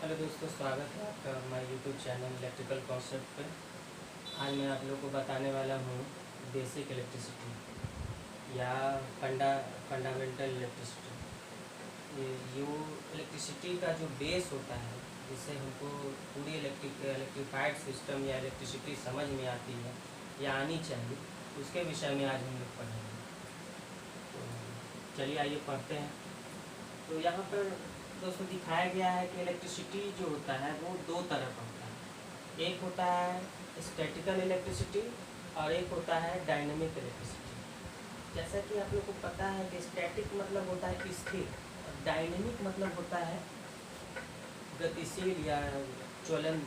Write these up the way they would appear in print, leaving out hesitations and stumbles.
Hello दोस्तों, स्वागत है आपका हमारे यूट्यूब चैनल इलेक्ट्रिकल कॉन्सेप्ट पे। आज मैं आप लोगों को बताने वाला हूँ बेसिक इलेक्ट्रिसिटी या फंडामेंटल इलेक्ट्रिसिटी। ये इलेक्ट्रिसिटी का जो बेस होता है, जिससे हमको पूरी इलेक्ट्रिफाइड सिस्टम या इलेक्ट्रिसिटी समझ में आती है या आनी चाहिए, उसके विषय में आज हम लोग पढ़ेंगे। तो चलिए आइए पढ़ते हैं। तो यहाँ पर दोस्तों दिखाया गया है कि इलेक्ट्रिसिटी जो होता है वो दो तरह का होता है। एक होता है स्टैटिकल इलेक्ट्रिसिटी और एक होता है डायनेमिक इलेक्ट्रिसिटी। जैसा कि आप लोग को पता है कि स्टैटिक मतलब होता है स्थिर और डायनेमिक मतलब होता है गतिशील या चलन,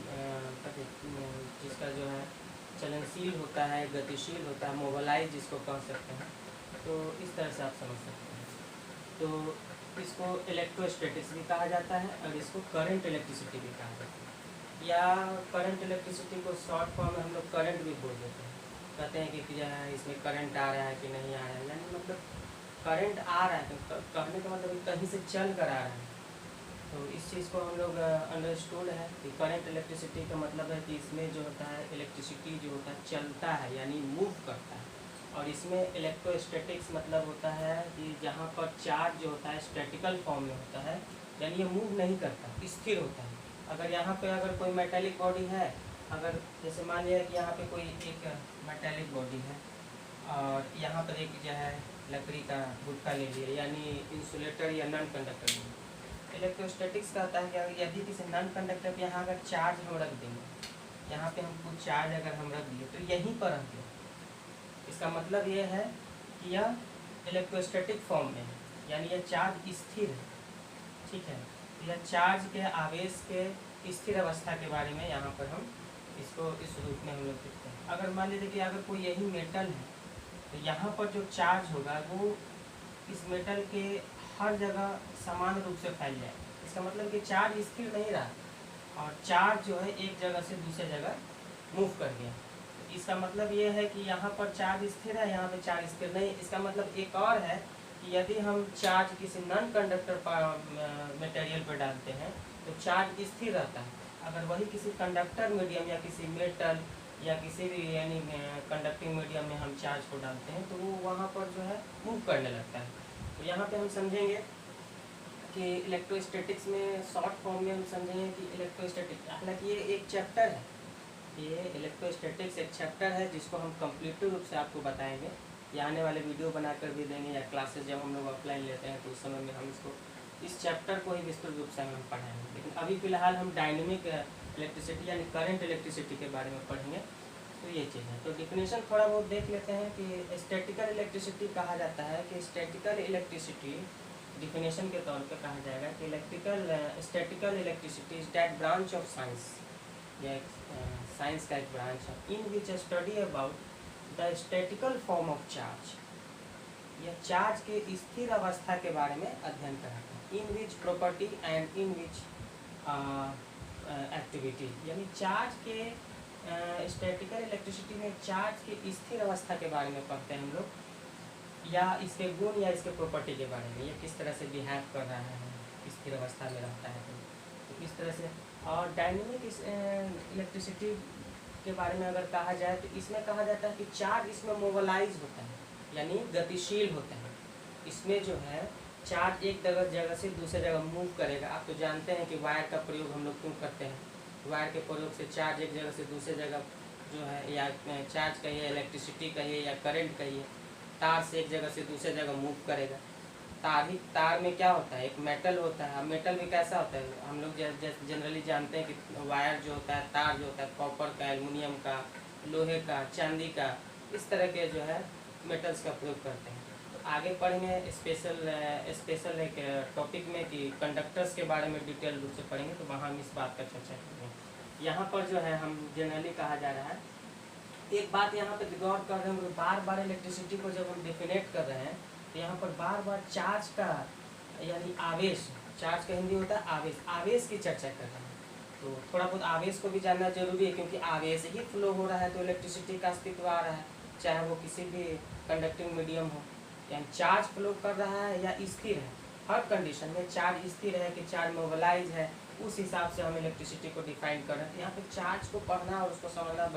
जिसका जो है चलनशील होता है, गतिशील होता है, मोबालाइज जिसको कह सकते हैं। तो इस तरह से आप समझ सकते हैं। तो इसको इलेक्ट्रोस्टैटिक्स भी कहा जाता है और इसको करंट इलेक्ट्रिसिटी भी कहा जाता है। या करंट इलेक्ट्रिसिटी को शॉर्ट फॉर्म में हम लोग करंट भी बोल देते हैं। कहते हैं कि जो है इसमें करंट आ रहा है कि नहीं आ रहा है, यानी मतलब करंट आ रहा है तो कहने का मतलब कहीं से चल कर आ रहा है। तो इस चीज़ को हम लोग अंडरस्टूड है कि करंट इलेक्ट्रिसिटी का मतलब है कि इसमें जो होता है इलेक्ट्रिसिटी जो होता है चलता है यानी मूव करता है। और इसमें इलेक्ट्रोस्टैटिक्स मतलब होता है कि जहाँ पर चार्ज जो होता है स्टैटिकल फॉर्म में होता है, यानी ये मूव नहीं करता, स्थिर होता है। अगर यहाँ पे अगर कोई मेटेलिक बॉडी है, अगर जैसे मान लिया कि यहाँ पे कोई एक मेटेलिक बॉडी है और यहाँ पर एक जो है लकड़ी का गुटका ले लिया, यानी इंसुलेटर या नॉन कंडक्टर ले लिया। इलेक्ट्रोस्टैटिक्स कहता है कि यदि किसी नॉन कंडक्टर पे यहाँ अगर चार्ज हम रख देंगे, यहाँ पे हम कुछ चार्ज अगर हम रख दिए तो यहीं पर रख दें, इसका मतलब ये है कि यह इलेक्ट्रोस्टैटिक फॉर्म में है, यानी यह चार्ज स्थिर है। ठीक है, तो यह चार्ज के आवेश के स्थिर अवस्था के बारे में यहाँ पर हम इसको इस रूप में हम लोग देखते हैं। अगर मान लीजिए कि अगर कोई यही मेटल है तो यहाँ पर जो चार्ज होगा वो इस मेटल के हर जगह समान रूप से फैल जाए। इसका मतलब कि चार्ज स्थिर नहीं रहा और चार्ज जो है एक जगह से दूसरे जगह मूव कर गया। इसका मतलब ये है कि यहाँ पर चार्ज स्थिर है, यहाँ पे चार्ज स्थिर नहीं। इसका मतलब एक और है कि यदि हम चार्ज किसी नॉन कंडक्टर मटेरियल पर डालते हैं तो चार्ज स्थिर रहता है। अगर वही किसी कंडक्टर मीडियम या किसी मेटल या किसी भी यानी कंडक्टिंग मीडियम में हम चार्ज को डालते हैं तो वो वहाँ पर जो है मूव करने लगता है। तो यहाँ पे हम समझेंगे कि इलेक्ट्रोस्टैटिक्स में शॉर्ट फॉर्म में हम समझेंगे कि इलेक्ट्रोस्टैटिक्स, हालांकि ये एक चैप्टर है, ये इलेक्ट्रोस्टैटिक्स एक चैप्टर है जिसको हम कंप्लीटिव रूप से आपको बताएंगे या आने वाले वीडियो बनाकर भी देंगे या क्लासेस जब हम लोग ऑफलाइन लेते हैं तो उस समय में हम इसको इस चैप्टर को ही विस्तृत रूप से हम पढ़ाएंगे। लेकिन अभी फ़िलहाल हम डायनेमिक इलेक्ट्रिसिटी यानी करंट इलेक्ट्रिसिटी के बारे में पढ़ेंगे। तो ये चीज़ है। तो डिफिनेशन थोड़ा बहुत देख लेते हैं कि स्टैटिकल इलेक्ट्रिसिटी कहा जाता है कि स्टैटिकल इलेक्ट्रिसिटी डिफिनेशन के तौर पर कहा जाएगा कि statical electricity is that branch of science, यह साइंस का एक ब्रांच है, in which study about the statical form of charge. यह चार्ज के स्थिर अवस्था के बारे में अध्ययन कराता है। In which property and in which activity, यानी चार्ज के स्टैटिकल इलेक्ट्रिसिटी में चार्ज के स्थिर अवस्था के बारे में पढ़ते हैं हम लोग, या इसके गुण या इसके प्रॉपर्टी के बारे में, ये किस तरह से बिहेव कर रहा है, स्थिर अवस्था में रहता है तो इस तरह से। और डायनेमिक इलेक्ट्रिसिटी के बारे में अगर कहा जाए तो इसमें कहा जाता है कि चार्ज इसमें मोबालाइज होता है यानी गतिशील होता है। इसमें जो है चार्ज एक जगह से दूसरे जगह मूव करेगा। आप तो जानते हैं कि वायर का प्रयोग हम लोग क्यों करते हैं। वायर के प्रयोग से चार्ज एक जगह से दूसरे जगह जो है, या चार्ज कहिए, इलेक्ट्रिसिटी कहिए या करंट कहिए, तार से एक जगह से दूसरे जगह मूव करेगा। तार में क्या होता है, एक मेटल होता है। मेटल भी कैसा होता है, हम लोग जनरली जानते हैं कि वायर जो होता है, तार जो होता है कॉपर का, एल्युमिनियम का, लोहे का, चांदी का, इस तरह के जो है मेटल्स का प्रयोग करते हैं। तो आगे पढ़ेंगे स्पेशल एक टॉपिक में कि कंडक्टर्स के बारे में डिटेल रूप से पढ़ेंगे, तो वहाँ हम इस बात का चर्चा करेंगे। यहाँ पर जो है हम जनरली कहा जा रहा है, एक बात यहाँ पर गौर कर रहे हैं, बार बार इलेक्ट्रिसिटी को जब हम डिफिनेट कर रहे हैं तो यहाँ पर बार बार चार्ज का यानी आवेश, चार्ज का हिंदी होता है आवेश, आवेश की चर्चा कर रहे हैं। तो थोड़ा बहुत आवेश को भी जानना जरूरी है, क्योंकि आवेश ही फ्लो हो रहा है तो इलेक्ट्रिसिटी का अस्तित्व आ रहा है, चाहे वो किसी भी कंडक्टिंग मीडियम हो। यानी चार्ज फ्लो कर रहा है या स्थिर है, हर कंडीशन में चार्ज स्थिर है कि चार्ज मोबालाइज है उस हिसाब से हम इलेक्ट्रिसिटी को डिफाइन कर रहे हैं। यहाँ पे चार्ज को पढ़ना और उसको समझना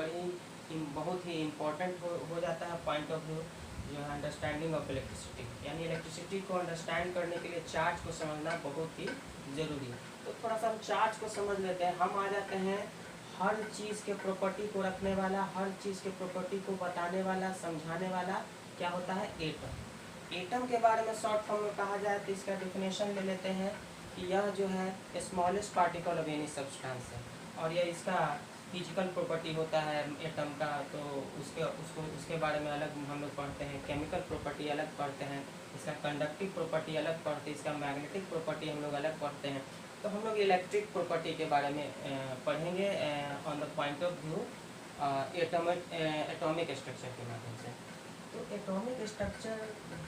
बहुत ही इम्पोर्टेंट हो जाता है पॉइंट ऑफ व्यू जो है अंडरस्टैंडिंग ऑफ इलेक्ट्रिसिटी, यानी इलेक्ट्रिसिटी को अंडरस्टैंड करने के लिए चार्ज को समझना बहुत ही ज़रूरी है। तो थोड़ा सा हम चार्ज को समझ लेते हैं। हम आ जाते हैं हर चीज़ के प्रॉपर्टी को रखने वाला, हर चीज़ के प्रॉपर्टी को बताने वाला, समझाने वाला क्या होता है, एटम। एटम के बारे में शॉर्ट फॉर्म में कहा जाए तो इसका डेफिनेशन ले लेते हैं कि यह जो है smallest particle of any substance है, और यह इसका फिजिकल प्रॉपर्टी होता है एटम का। तो उसके बारे में अलग हम लोग पढ़ते हैं, केमिकल प्रॉपर्टी अलग पढ़ते हैं, इसका कंडक्टिव प्रॉपर्टी अलग पढ़ते हैं, इसका मैग्नेटिक प्रॉपर्टी हम लोग अलग पढ़ते हैं। तो हम लोग इलेक्ट्रिक प्रॉपर्टी के बारे में पढ़ेंगे on the point of view atomic structure के माध्यम से। तो atomic structure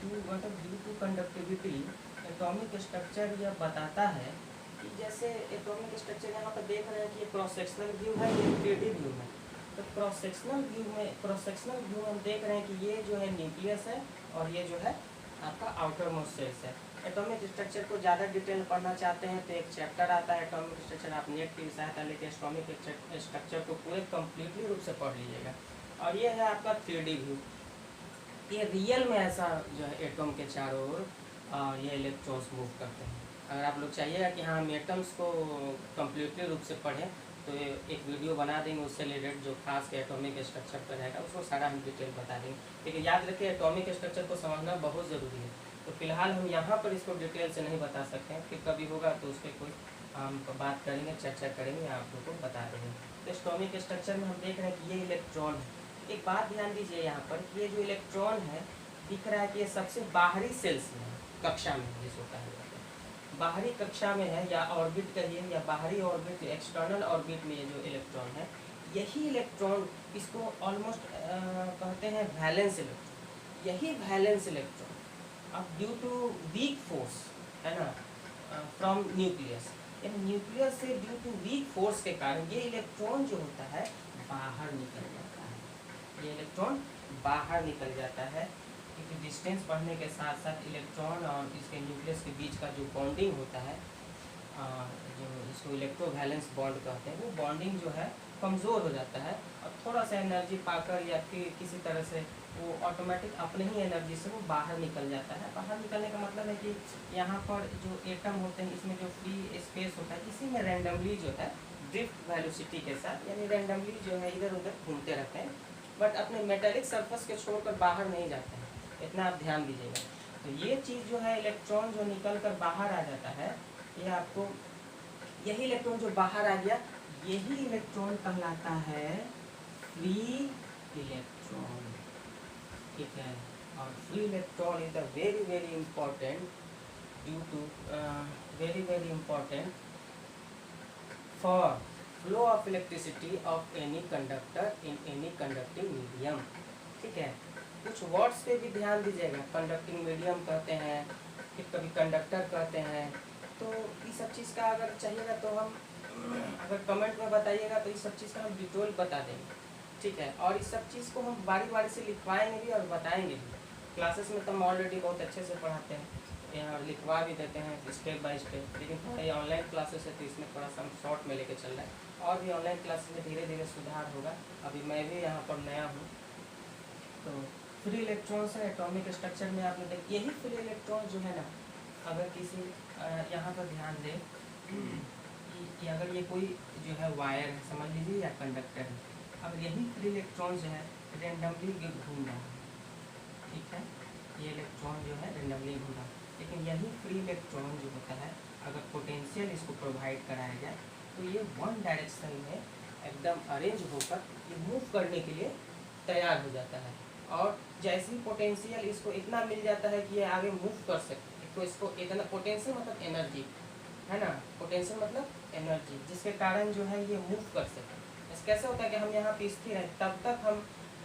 due to conductivity, atomic structure यह बताता है कि जैसे एटॉमिक स्ट्रक्चर यहाँ पर देख रहे हैं कि ये क्रॉस सेक्शनल व्यू है, ये 3D व्यू है। तो क्रॉस सेक्शनल व्यू हम देख रहे हैं कि ये जो है न्यूक्लियस है और ये जो है आपका आउटर मोस्ट सेल्स है। एटॉमिक स्ट्रक्चर को ज़्यादा डिटेल पढ़ना चाहते हैं तो एक चैप्टर आता है एटॉमिक स्ट्रक्चर, आप नेट की सहायता लेके एटॉमिक स्ट्रक्चर को पूरे कम्प्लीटली रूप से पढ़ लीजिएगा। और ये है आपका 3D व्यू। ये रियल में ऐसा जो है एटम के चारों ओर ये इलेक्ट्रॉन्स मूव करते हैं। अगर आप लोग चाहिएगा कि हाँ हम एटम्स को कम्प्लीटली रूप से पढ़ें तो एक वीडियो बना देंगे उससे रिलेटेड जो खास के एटॉमिक स्ट्रक्चर पर रहेगा, उसको सारा हम डिटेल बता देंगे। लेकिन याद रखिए एटॉमिक स्ट्रक्चर को समझना बहुत ज़रूरी है। तो फिलहाल हम यहाँ पर इसको डिटेल से नहीं बता सकते हैं, फिर कभी होगा तो उस पर कोई हम बात करेंगे, चर्चा करेंगे, आप लोग को बता देंगे। तो एटॉमिक स्ट्रक्चर में हम देख रहे हैं कि ये इलेक्ट्रॉन है। एक बात ध्यान दीजिए यहाँ पर कि ये जो इलेक्ट्रॉन है दिख रहा है कि ये सबसे बाहरी सेल्स में है, कक्षा में जिसको कहा जाता है बाहरी कक्षा में है, या ऑर्बिट कहिए या बाहरी ऑर्बिट, एक्सटर्नल ऑर्बिट में ये जो इलेक्ट्रॉन है, यही इलेक्ट्रॉन इसको ऑलमोस्ट कहते हैं वैलेंस इलेक्ट्रॉन। यही वैलेंस इलेक्ट्रॉन अब ड्यू टू वीक फोर्स है ना फ्रॉम न्यूक्लियस, यानी न्यूक्लियस से ड्यू टू वीक फोर्स के कारण ये इलेक्ट्रॉन जो होता है बाहर निकल जाता है। ये इलेक्ट्रॉन बाहर निकल जाता है क्योंकि डिस्टेंस बढ़ने के साथ साथ इलेक्ट्रॉन और इसके न्यूक्लियस के बीच का जो बॉन्डिंग होता है, जो इसको इलेक्ट्रोवैलेंस बॉन्ड कहते हैं, वो बॉन्डिंग जो है कमज़ोर हो जाता है और थोड़ा सा एनर्जी पाकर या फिर किसी तरह से वो ऑटोमेटिक अपने ही एनर्जी से वो बाहर निकल जाता है। बाहर निकलने का मतलब है कि यहाँ पर जो एटम होते हैं इसमें जो फ्री स्पेस होता है इसी में रैंडमली जो है ड्रिफ्ट वेलोसिटी के साथ, यानी रैंडमली जो है इधर उधर घूमते रहते हैं, बट अपने मेटेलिक सरफेस के छोड़कर बाहर नहीं जाते हैं। इतना आप ध्यान दीजिएगा। तो ये चीज़ जो है इलेक्ट्रॉन जो निकल कर बाहर आ जाता है, ये आपको यही इलेक्ट्रॉन जो बाहर आ गया यही इलेक्ट्रॉन कहलाता है फ्री इलेक्ट्रॉन, ठीक है। और free electron is the very very important due to very important for flow of electricity of any conductor in any conducting medium, ठीक है। कुछ वर्ड्स पे भी ध्यान दीजिएगा, कंडक्टिंग मीडियम कहते हैं, फिर कभी कंडक्टर कहते हैं। तो इस सब चीज़ का अगर चाहिएगा तो हम अगर कमेंट में बताइएगा तो इस सब चीज़ का हम डिटेल बता देंगे, ठीक है। और इस सब चीज़ को हम बारी बारी से लिखवाएंगे भी और बताएंगे भी। क्लासेस में तो हम ऑलरेडी बहुत अच्छे से पढ़ाते हैं, यहाँ लिखवा भी देते हैं स्टेप बाय स्टेप, लेकिन थोड़ा ये ऑनलाइन क्लासेस है तो इसमें थोड़ा सा हम शॉर्ट में लेके चल रहे हैं और भी ऑनलाइन क्लासेस में धीरे धीरे सुधार होगा। अभी मैं भी यहाँ पर नया हूँ। तो फ्री इलेक्ट्रॉन्स है एटॉमिक स्ट्रक्चर में आपने देख, यही फ्री इलेक्ट्रॉन जो है ना, अगर किसी यहाँ पर ध्यान दें कि अगर ये कोई जो है वायर है समझ लीजिए या कंडक्टर है, अगर यही फ्री इलेक्ट्रॉन जो है रेंडमली घूम रहा है, ठीक है, ये इलेक्ट्रॉन जो है रेंडमली घूम रहा है, लेकिन यही फ्री इलेक्ट्रॉन जो होता है अगर पोटेंशियल इसको प्रोवाइड कराया जाए तो ये वन डायरेक्शन में एकदम अरेंज होकर ये मूव करने के लिए तैयार हो जाता है। और जैसे ही पोटेंशियल इसको इतना मिल जाता है कि ये आगे मूव कर सके, तो इसको इतना पोटेंशियल मतलब एनर्जी है ना, पोटेंशियल मतलब एनर्जी, जिसके कारण जो है ये मूव कर सके। इस कैसे होता है कि हम यहाँ पे स्थिर हैं तब तक हम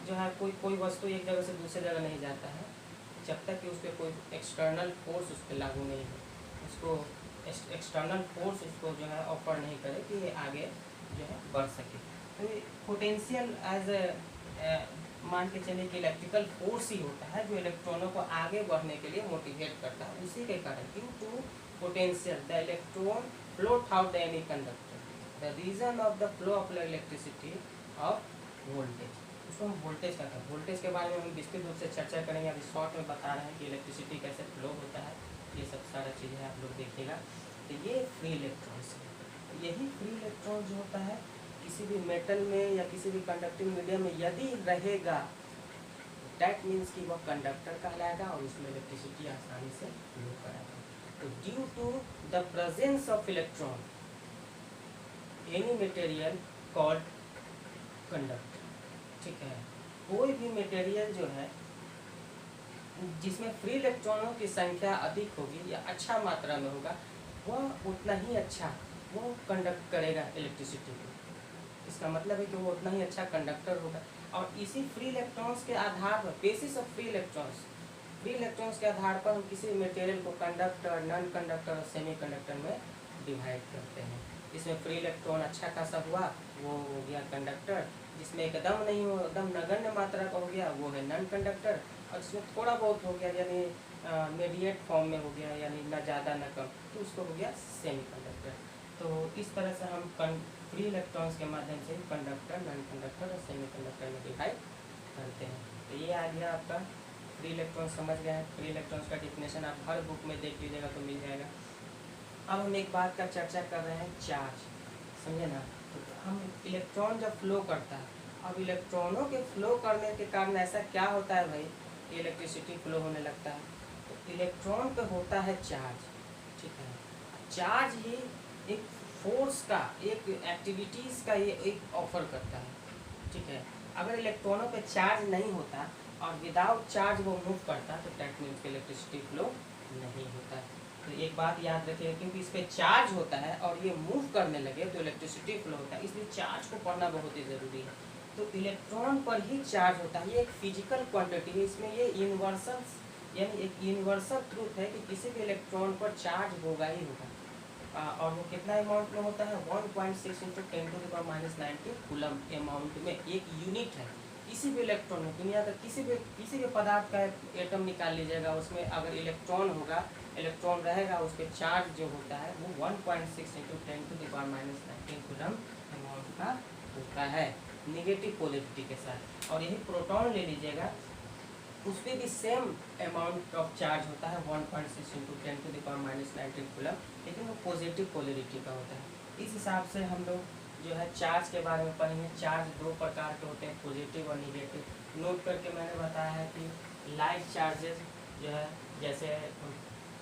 जो है कोई वस्तु एक जगह से दूसरी जगह नहीं जाता है जब तक कि उस पर कोई एक्सटर्नल फोर्स उस पर लागू नहीं हो, उसको एक्सटर्नल फोर्स उसको जो है ऑफर नहीं करे कि ये आगे जो है बढ़ सके। तो पोटेंशियल एज ए मान के चलिए कि इलेक्ट्रिकल फोर्स ही होता है जो इलेक्ट्रॉनों को आगे बढ़ने के लिए मोटिवेट करता है। उसी के कारण due to potential the electron float out any conductor, the reason of the flow of electricity of voltage। उसको हम वोल्टेज का था, वोल्टेज के बारे में हम विस्तृत रूप से चर्चा करेंगे। अभी शॉर्ट में बता रहे हैं कि इलेक्ट्रिसिटी कैसे फ्लो होता है, ये सब सारा चीज़ें आप लोग देखिएगा। तो ये फ्री इलेक्ट्रॉन्स है, यही फ्री इलेक्ट्रॉन जो होता है किसी भी मेटल में या किसी भी कंडक्टिंग मीडियम में यदि रहेगा, डैट मीन्स कि वह कंडक्टर कहलाएगा और उसमें इलेक्ट्रिसिटी आसानी से फ्लो कराएगा। तो due to the presence of electron any material called conductor, ठीक है। कोई भी मटेरियल जो है जिसमें फ्री इलेक्ट्रॉनों की संख्या अधिक होगी या अच्छा मात्रा में होगा, वह उतना ही अच्छा वो कंडक्ट करेगा इलेक्ट्रिसिटी को। इसका मतलब है कि वो उतना ही अच्छा कंडक्टर होगा। और इसी फ्री इलेक्ट्रॉन्स के आधार पर, बेसिस ऑफ फ्री इलेक्ट्रॉन्स के आधार पर हम किसी मटेरियल को कंडक्टर, नॉन कंडक्टर और सेमी कंडक्टर में डिवाइड करते हैं। इसमें फ्री इलेक्ट्रॉन अच्छा खासा हुआ वो हो गया कंडक्टर, जिसमें एकदम नहीं हो, एकदम नगण्य मात्रा का हो गया वो है नॉन कंडक्टर, और जिसमें थोड़ा बहुत हो गया यानी मीडिएट फॉर्म में हो गया यानी न ज़्यादा न कम, तो उसको हो गया सेमी कंडक्टर। तो इस तरह से हम फ्री इलेक्ट्रॉन्स के माध्यम से कंडक्टर, नॉन कंडक्टर और सेमी कंडक्टर में डिवाइड करते हैं। तो ये आ गया आपका फ्री इलेक्ट्रॉन, समझ गए हैं। फ्री इलेक्ट्रॉन्स का डिफिनेशन आप हर बुक में देख लीजिएगा तो मिल जाएगा। अब हम एक बात का चर्चा कर रहे हैं, चार्ज, समझे ना। तो हम इलेक्ट्रॉन जब फ्लो करता है, अब इलेक्ट्रॉनों के फ्लो करने के कारण ऐसा क्या होता है भाई, इलेक्ट्रिसिटी फ्लो होने लगता है। तो इलेक्ट्रॉन पे होता है चार्ज, ठीक है। चार्ज ही एक फोर्स का, एक एक्टिविटीज़ का ये एक ऑफर करता है, ठीक है। अगर इलेक्ट्रॉनों पे चार्ज नहीं होता और विदाउट चार्ज वो मूव करता तो दैट मीन्स इलेक्ट्रिसिटी फ्लो नहीं होता। तो एक बात याद रखिए, क्योंकि इस पर चार्ज होता है और ये मूव करने लगे तो इलेक्ट्रिसिटी फ्लो होता है, इसलिए चार्ज को पढ़ना बहुत ही ज़रूरी है। तो इलेक्ट्रॉन पर ही चार्ज होता है, ये एक फिजिकल क्वांटिटी है। इसमें ये यूनिवर्सल यानी एक यूनिवर्सल ट्रूथ है कि किसी भी इलेक्ट्रॉन पर चार्ज होगा ही होगा। और वो कितना अमाउंट में होता है, 1.6 × 10⁻⁹ कूलम अमाउंट में एक यूनिट है। किसी भी इलेक्ट्रॉन में, दुनिया का किसी भी पदार्थ का एटम निकाल लीजिएगा, उसमें अगर इलेक्ट्रॉन होगा, इलेक्ट्रॉन रहेगा, उस पर चार्ज जो होता है वो 1.6 × 10⁻⁹ कूलम अमाउंट का होता है, निगेटिव पोलैरिटी के साथ। और यही प्रोटॉन ले लीजिएगा, उस पर भी सेम अमाउंट ऑफ चार्ज होता है, 1.6 × 10⁻⁹ कूलम, लेकिन वो पॉजिटिव पोलैरिटी का होता है। इस हिसाब से हम लोग जो है चार्ज के बारे में पढ़ेंगे। चार्ज दो प्रकार के होते हैं, पॉजिटिव और निगेटिव। नोट करके मैंने बताया है कि लाइट चार्जेस जो है जैसे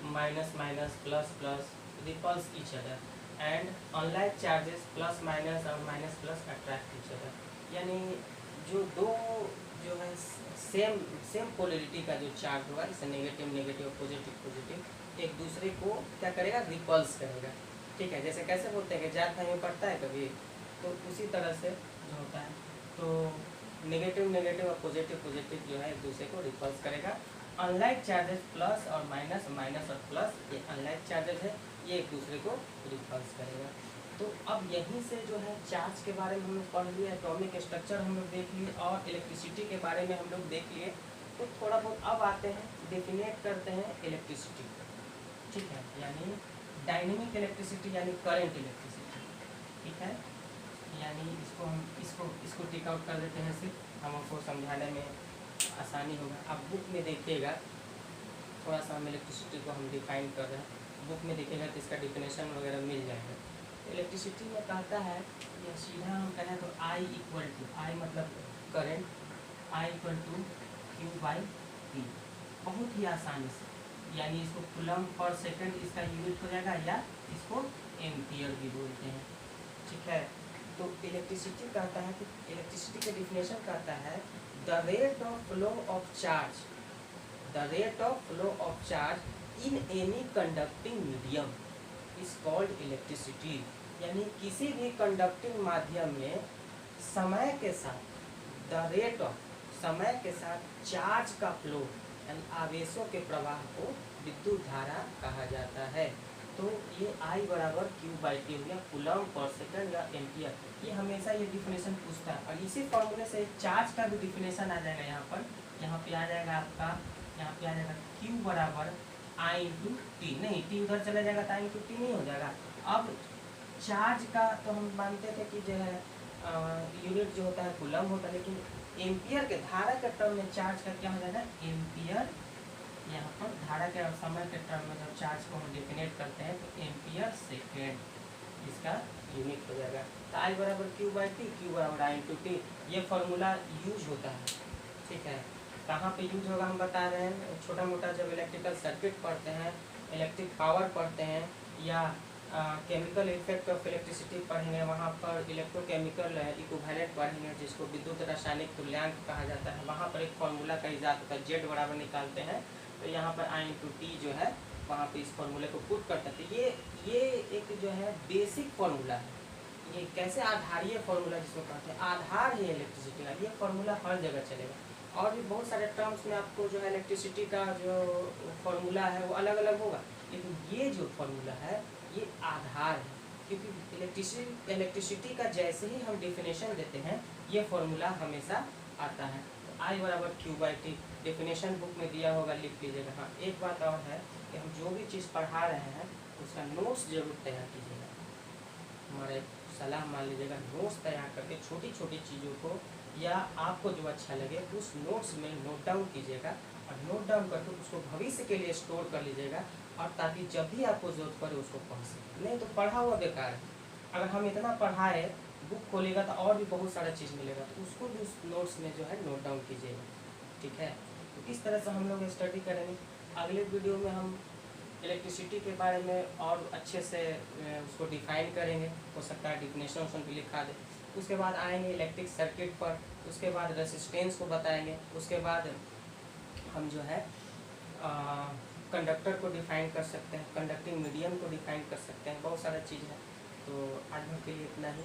minus minus, plus plus repels each other, and unlike charges plus minus और minus plus attract each other. यानी जो दो जो है सेम पोलैरिटी का जो चार्ज होगा, जैसे नेगेटिव नेगेटिव, पॉजिटिव, एक दूसरे को क्या करेगा, रिपल्स करेगा, ठीक है। जैसे कैसे बोलते हैं कि जात भाई में पड़ता है कभी, तो उसी तरह से जो होता है। तो नेगेटिव और पॉजिटिव जो है एक दूसरे को रिपल्स करेगा। अनलाइट चार्जेस प्लस और माइनस और प्लस, ये अनलाइट चार्जेस है, ये एक दूसरे को रिपल्स करेगा। तो अब यहीं से जो है चार्ज के बारे में हम लोग पढ़ लिए, एटॉमिक स्ट्रक्चर हम लोग देख लिए और इलेक्ट्रिसिटी के बारे में हम लोग देख लिए। तो थोड़ा बहुत अब आते हैं, डेफिनेट करते हैं इलेक्ट्रिसिटी, ठीक है, यानी डायनेमिक इलेक्ट्रिसिटी यानी करंट इलेक्ट्रिसिटी, ठीक है। यानी इसको हम इसको टिक आउट कर देते हैं, सिर्फ हमको समझाने में आसानी होगा। आप बुक में देखिएगा, थोड़ा सा हम इलेक्ट्रिसिटी को हम डिफाइन कर रहे हैं, बुक में देखिएगा तो इसका डिफिनेशन वगैरह मिल जाएगा। इलेक्ट्रिसिटी में कहता है, या सीधा हम कहें तो I मतलब करंट, I = Q/V, बहुत ही आसानी से, यानी इसको कूलम पर सेकंड इसका यूनिट हो जाएगा, या इसको एम्पियर भी बोलते हैं, ठीक है। तो इलेक्ट्रिसिटी कहता है कि इलेक्ट्रिसिटी का डिफिनेशन कहता है the rate of flow of charge in any conducting medium is called electricity. यानी किसी भी कंडक्टिंग माध्यम में समय के साथ चार्ज का फ्लो यानी आवेशों के प्रवाह को विद्युत धारा कहा जाता है। तो ये I = Q/T हो गया, कूलम पर सेकंड या एम्पियर। ये हमेशा ये डिफिनेशन पूछता है, और इसी फॉर्मूले से चार्ज का भी डिफिनेशन आ जाएगा। यहाँ पे आ जाएगा आपका, यहाँ पे आ जाएगा Q = आई इंटू टी, नहीं टी उधर चला जाएगा तो आई इंटू टी नहीं हो जाएगा। अब चार्ज का तो हम मानते थे कि जो है यूनिट जो होता है कूलम होता है, लेकिन एम्पियर के धारा के टर्म में चार्ज का क्या हो जाएगा एम्पियर। यहाँ पर धारा के और समय के टर्म में जब चार्ज को हम डिफिनेट करते हैं तो एम्पियर सेकेंड इसका यूनिट हो जाएगा। तो आई बराबर क्यू बाई टी, क्यू बराबर आई इंटू टी, ये फॉर्मूला यूज होता है। ठीक है, कहाँ पे यूज होगा हम बता रहे हैं, छोटा मोटा जब इलेक्ट्रिकल सर्किट पढ़ते हैं, इलेक्ट्रिक पावर पढ़ते हैं, या केमिकल इफेक्ट ऑफ इलेक्ट्रिसिटी पढ़ेंगे, वहाँ पर इलेक्ट्रोकेमिकल इक्विवेलेंट पढ़ेंगे जिसको विद्युत रासायनिक तुल्यांक कहा जाता है। वहाँ पर एक फार्मूला का इजाद होता है, जेड बराबर निकालते हैं तो यहाँ पर आई इंटू टी जो है वहाँ पे इस फॉर्मूले को पुट करते हैं। तो ये एक जो है बेसिक फार्मूला है, ये कैसे आधारीय फार्मूला जिसको कहते हैं, आधार है इलेक्ट्रिसिटी का, ये फार्मूला हर जगह चलेगा। और भी बहुत सारे टर्म्स में आपको जो है इलेक्ट्रिसिटी का जो फार्मूला है वो अलग अलग होगा, लेकिन ये जो फार्मूला है ये आधार है, क्योंकि इलेक्ट्रिसिटी का जैसे ही हम डिफिनेशन देते हैं ये फार्मूला हमेशा आता है। तो आई बराबर Q by T definition book में दिया होगा, लिख लीजिएगा। हाँ, एक बात और है कि हम जो भी चीज़ पढ़ा रहे हैं उसका नोट्स जरूर तैयार कीजिएगा। हमारा एक सलाह मान लीजिएगा, नोट्स तैयार करके छोटी छोटी चीज़ों को या आपको जो अच्छा लगे उस नोट्स में नोट डाउन कीजिएगा, और नोट डाउन करके उसको भविष्य के लिए स्टोर कर लीजिएगा, और ताकि जब भी आपको जरूरत पड़े उसको पढ़ सकें। नहीं तो पढ़ा हुआ बेकार है। अगर हम इतना पढ़ाए, बुक खोलेगा तो और भी बहुत सारा चीज़ मिलेगा, तो उसको भी उस नोट्स में जो है नोट डाउन कीजिएगा। ठीक है, तो इस तरह से हम लोग स्टडी करेंगे। अगले वीडियो में हम इलेक्ट्रिसिटी के बारे में और अच्छे से उसको डिफाइन करेंगे, हो सकता है डिफिनेशन उसमें भी लिखा दे। उसके बाद आएंगे इलेक्ट्रिक सर्किट पर, उसके बाद रेसिस्टेंस को बताएंगे, उसके बाद हम जो है कंडक्टर को डिफाइन कर सकते हैं, कंडक्टिंग मीडियम को डिफाइन कर सकते हैं, बहुत सारा चीज़ है। तो आज भर के लिए इतना ही।